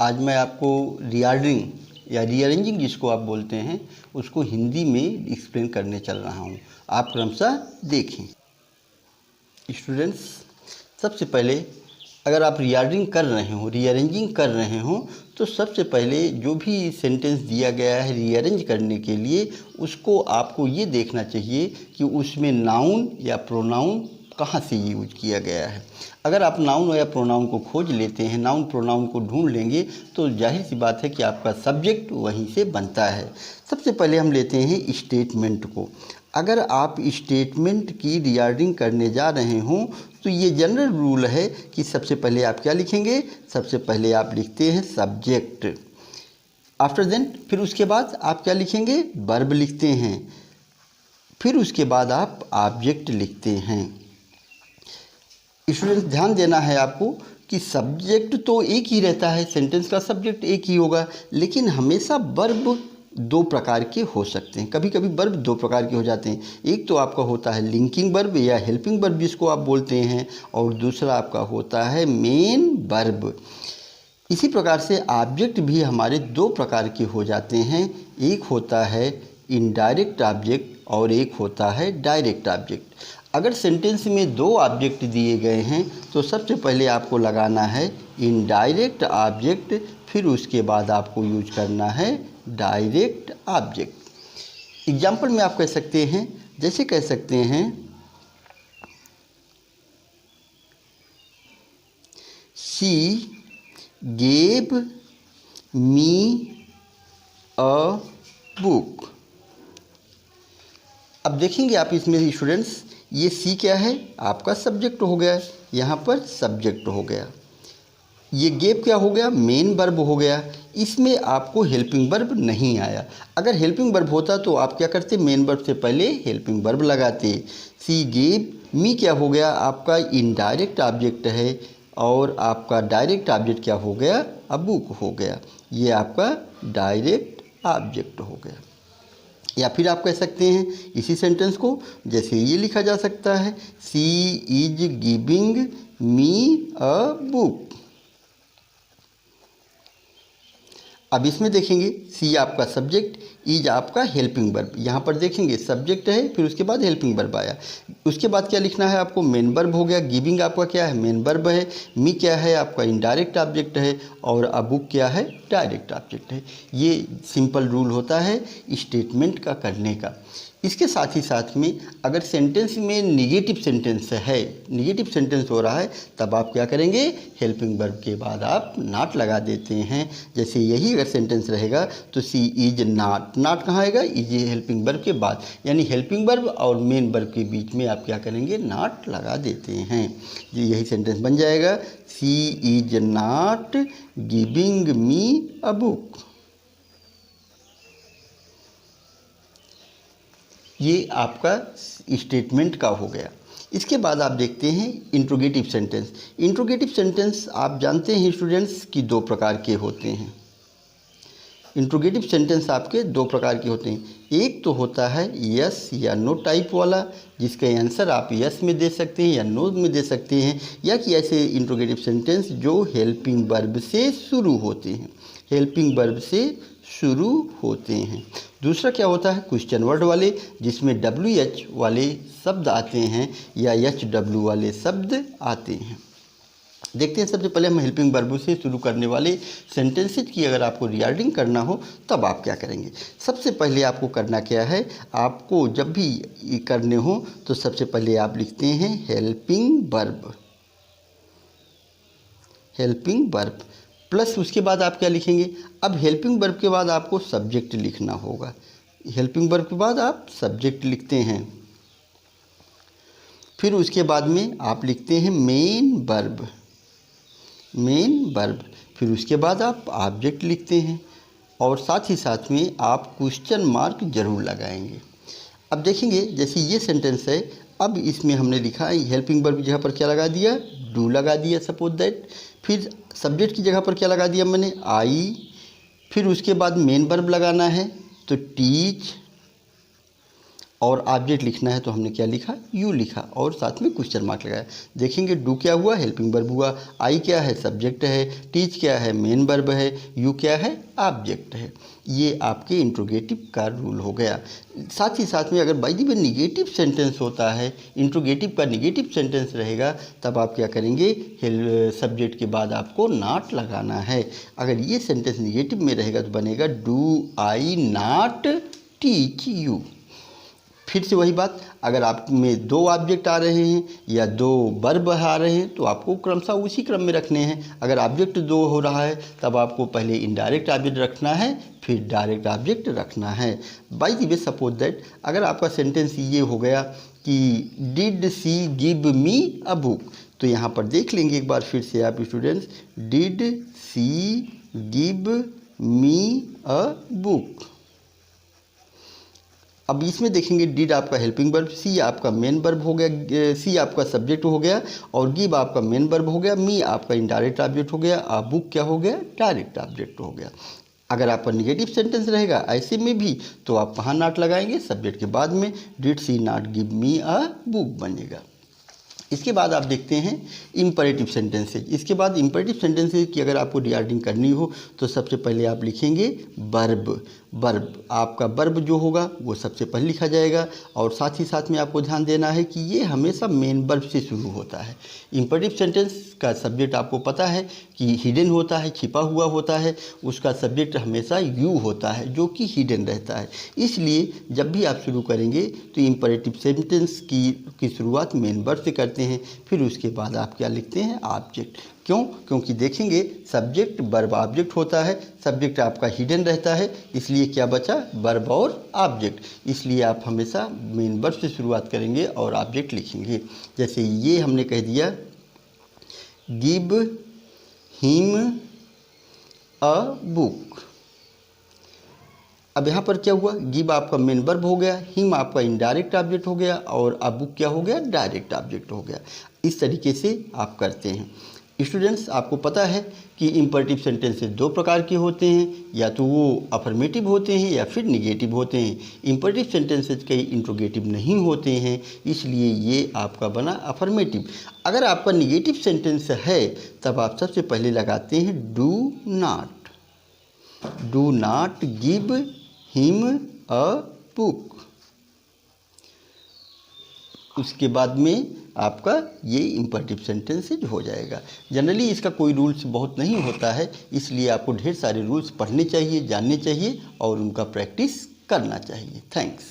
आज मैं आपको रीऑर्डरिंग या रीअरेंजिंग जिसको आप बोलते हैं उसको हिंदी में एक्सप्लेन करने चल रहा हूँ। आप क्रमशः देखें। स्टूडेंट्स, सबसे पहले अगर आप रीऑर्डरिंग कर रहे हो, रीअरेंजिंग कर रहे हो, तो सबसे पहले जो भी सेंटेंस दिया गया है रीअरेंज करने के लिए, उसको आपको ये देखना चाहिए कि उसमें नाउन या प्रोनाउन कहाँ से यूज किया गया है। अगर आप नाउन या प्रोनाउन को खोज लेते हैं, नाउन प्रोनाउन को ढूंढ लेंगे, तो जाहिर सी बात है कि आपका सब्जेक्ट वहीं से बनता है। सबसे पहले हम लेते हैं स्टेटमेंट को। अगर आप स्टेटमेंट की रीऑर्डरिंग करने जा रहे हों तो ये जनरल रूल है कि सबसे पहले आप क्या लिखेंगे, सबसे पहले आप लिखते हैं सब्जेक्ट। आफ्टर देन फिर उसके बाद आप क्या लिखेंगे, वर्ब लिखते हैं। फिर उसके बाद आप ऑब्जेक्ट लिखते हैं। स्टूडेंट्स, ध्यान देना है आपको कि सब्जेक्ट तो एक ही रहता है, सेंटेंस का सब्जेक्ट एक ही होगा, लेकिन हमेशा वर्ब दो प्रकार के हो सकते हैं। कभी कभी वर्ब दो प्रकार के हो जाते हैं। एक तो आपका होता है लिंकिंग वर्ब या हेल्पिंग वर्ब जिसको आप बोलते हैं, और दूसरा आपका होता है मेन वर्ब। इसी प्रकार से ऑब्जेक्ट भी हमारे दो प्रकार के हो जाते हैं। एक होता है इनडायरेक्ट ऑब्जेक्ट और एक होता है डायरेक्ट ऑब्जेक्ट। अगर सेंटेंस में दो ऑब्जेक्ट दिए गए हैं तो सबसे पहले आपको लगाना है इनडायरेक्ट ऑब्जेक्ट, फिर उसके बाद आपको यूज करना है डायरेक्ट ऑब्जेक्ट। एग्जाम्पल में आप कह सकते हैं, जैसे कह सकते हैं she gave me a book. अब देखेंगे आप इसमें स्टूडेंट्स, ये सी क्या है, आपका सब्जेक्ट हो गया, यहाँ पर सब्जेक्ट हो गया। ये गेव क्या हो गया, मेन वर्ब हो गया। इसमें आपको हेल्पिंग वर्ब नहीं आया। अगर हेल्पिंग वर्ब होता तो आप क्या करते, मेन वर्ब से पहले हेल्पिंग वर्ब लगाते। सी गेव मी क्या हो गया, आपका इनडायरेक्ट ऑब्जेक्ट है, और आपका डायरेक्ट ऑब्जेक्ट क्या हो गया, अ बुक हो गया। ये आपका डायरेक्ट ऑब्जेक्ट हो गया। या फिर आप कह सकते हैं इसी सेंटेंस को जैसे ये लिखा जा सकता है, she is giving me a book. अब इसमें देखेंगे सी आपका सब्जेक्ट, इज आपका हेल्पिंग वर्ब। यहाँ पर देखेंगे सब्जेक्ट है, फिर उसके बाद हेल्पिंग वर्ब आया। उसके बाद क्या लिखना है आपको, मेन वर्ब हो गया। गिविंग आपका क्या है, मेन वर्ब है। मी क्या है, आपका इनडायरेक्ट ऑब्जेक्ट है, और अ बुक क्या है, डायरेक्ट ऑब्जेक्ट है। ये सिंपल रूल होता है स्टेटमेंट का करने का। इसके साथ ही साथ में अगर सेंटेंस में निगेटिव सेंटेंस है, निगेटिव सेंटेंस हो रहा है, तब आप क्या करेंगे, हेल्पिंग वर्ब के बाद आप नॉट लगा देते हैं। जैसे यही अगर सेंटेंस रहेगा तो सी इज नॉट, नॉट कहाँ आएगा, इज हेल्पिंग वर्ब के बाद, यानी हेल्पिंग वर्ब और मेन वर्ब के बीच में आप क्या करेंगे, नॉट लगा देते हैं। यही सेंटेंस बन जाएगा, she is not giving me a book. ये आपका स्टेटमेंट का हो गया। इसके बाद आप देखते हैं इंट्रोगेटिव सेंटेंस। इंट्रोगेटिव सेंटेंस आप जानते हैं स्टूडेंट्स कि दो प्रकार के होते हैं। इंट्रोगेटिव सेंटेंस आपके दो प्रकार के होते हैं। एक तो होता है यस या नो टाइप वाला, जिसका आंसर आप यस में दे सकते हैं या नो में दे सकते हैं, या कि ऐसे इंट्रोगेटिव सेंटेंस जो हेल्पिंग वर्ब से शुरू होते हैं, हेल्पिंग वर्ब से शुरू होते हैं। दूसरा क्या होता है, क्वेश्चन वर्ड वाले, जिसमें WH वाले शब्द आते हैं या HW वाले शब्द आते हैं। देखते हैं सबसे पहले हम हेल्पिंग वर्ब से शुरू करने वाले सेंटेंसेज की अगर आपको रीऑर्डरिंग करना हो तब आप क्या करेंगे। सबसे पहले आपको करना क्या है, आपको जब भी करने हो तो सबसे पहले आप लिखते हैं helping verb, helping verb plus उसके बाद आप क्या लिखेंगे। अब हेल्पिंग वर्ब के बाद आपको सब्जेक्ट लिखना होगा। हेल्पिंग वर्ब के बाद आप सब्जेक्ट लिखते हैं, फिर उसके बाद में आप लिखते हैं मेन वर्ब, मेन वर्ब, फिर उसके बाद आप ऑब्जेक्ट लिखते हैं, और साथ ही साथ में आप क्वेश्चन मार्क जरूर लगाएंगे। अब देखेंगे जैसे ये सेंटेंस है, अब इसमें हमने लिखा हेल्पिंग वर्ब की जगह पर क्या लगा दिया, डू लगा दिया सपोज दैट। फिर सब्जेक्ट की जगह पर क्या लगा दिया मैंने, आई। फिर उसके बाद मेन वर्ब लगाना है तो टीच, और ऑब्जेक्ट लिखना है तो हमने क्या लिखा, यू लिखा और साथ में क्वेश्चन मार्क लगाया। देखेंगे डू क्या हुआ, हेल्पिंग वर्ब हुआ, आई क्या है, सब्जेक्ट है, टीच क्या है, मेन वर्ब है, यू क्या है, ऑब्जेक्ट है। ये आपके इंट्रोगेटिव का रूल हो गया। साथ ही साथ में अगर bye the way negative sentence होता है, इंट्रोगेटिव का निगेटिव सेंटेंस रहेगा, तब आप क्या करेंगे, सब्जेक्ट के बाद आपको नॉट लगाना है। अगर ये सेंटेंस निगेटिव में रहेगा तो बनेगा do I not teach you. फिर से वही बात, अगर आप में दो ऑब्जेक्ट आ रहे हैं या दो वर्ब आ रहे हैं तो आपको क्रमशः उसी क्रम में रखने हैं। अगर ऑब्जेक्ट दो हो रहा है तब आपको पहले इनडायरेक्ट ऑब्जेक्ट रखना है, फिर डायरेक्ट ऑब्जेक्ट रखना है। By the way suppose that अगर आपका सेंटेंस ये हो गया कि did she give me a book, तो यहाँ पर देख लेंगे एक बार फिर से आप students, did she give me a book. अब इसमें देखेंगे डिड आपका हेल्पिंग वर्ब, सी आपका मेन वर्ब हो गया, सी आपका सब्जेक्ट हो गया और गिव आपका मेन वर्ब हो गया, मी आपका इनडायरेक्ट ऑब्जेक्ट हो गया, आ बुक क्या हो गया, डायरेक्ट ऑब्जेक्ट हो गया। अगर आपका निगेटिव सेंटेंस रहेगा ऐसे में भी तो आप कहाँ नॉट लगाएंगे, सब्जेक्ट के बाद में, did she not give me a book बनेगा। इसके बाद आप देखते हैं इम्परेटिव सेंटेंसेज। इसके बाद इम्परेटिव सेंटेंसेज की अगर आपको रिगार्डिंग करनी हो तो सबसे पहले आप लिखेंगे वर्ब। वर्ब आपका वर्ब जो होगा वो सबसे पहले लिखा जाएगा और साथ ही साथ में आपको ध्यान देना है कि ये हमेशा मेन वर्ब से शुरू होता है। इम्परेटिव सेंटेंस का सब्जेक्ट आपको पता है कि हिडन होता है, छिपा हुआ होता है, उसका सब्जेक्ट हमेशा यू होता है जो कि हिडन रहता है। इसलिए जब भी आप शुरू करेंगे तो इम्परेटिव सेंटेंस की शुरुआत मेन वर्ब से करते हैं, फिर उसके बाद आप क्या लिखते हैं, ऑब्जेक्ट। क्यों? क्योंकि देखेंगे सब्जेक्ट वर्ब ऑब्जेक्ट होता है, सब्जेक्ट आपका हिडन रहता है, इसलिए क्या बचा, वर्ब और ऑब्जेक्ट। इसलिए आप हमेशा मेन वर्ब से शुरुआत करेंगे और ऑब्जेक्ट लिखेंगे। जैसे ये हमने कह दिया गिव हिम अ बुक। अब यहाँ पर क्या हुआ, गिव आपका मेन वर्ब हो गया, हिम आपका इनडायरेक्ट ऑब्जेक्ट हो गया और अब बुक क्या हो गया, डायरेक्ट ऑब्जेक्ट हो गया। इस तरीके से आप करते हैं। स्टूडेंट्स आपको पता है कि इम्परेटिव सेंटेंसेस दो प्रकार के होते हैं, या तो वो अफर्मेटिव होते हैं या फिर निगेटिव होते हैं। इम्परेटिव सेंटेंसेस कई इंट्रोगेटिव नहीं होते हैं, इसलिए ये आपका बना अफर्मेटिव। अगर आपका निगेटिव सेंटेंस है तब आप सबसे पहले लगाते हैं do not. Do not give him a book. उसके बाद में आपका ये इम्परेटिव सेंटेंसेज हो जाएगा। जनरली इसका कोई रूल्स बहुत नहीं होता है, इसलिए आपको ढेर सारे रूल्स पढ़ने चाहिए, जानने चाहिए और उनका प्रैक्टिस करना चाहिए। थैंक्स।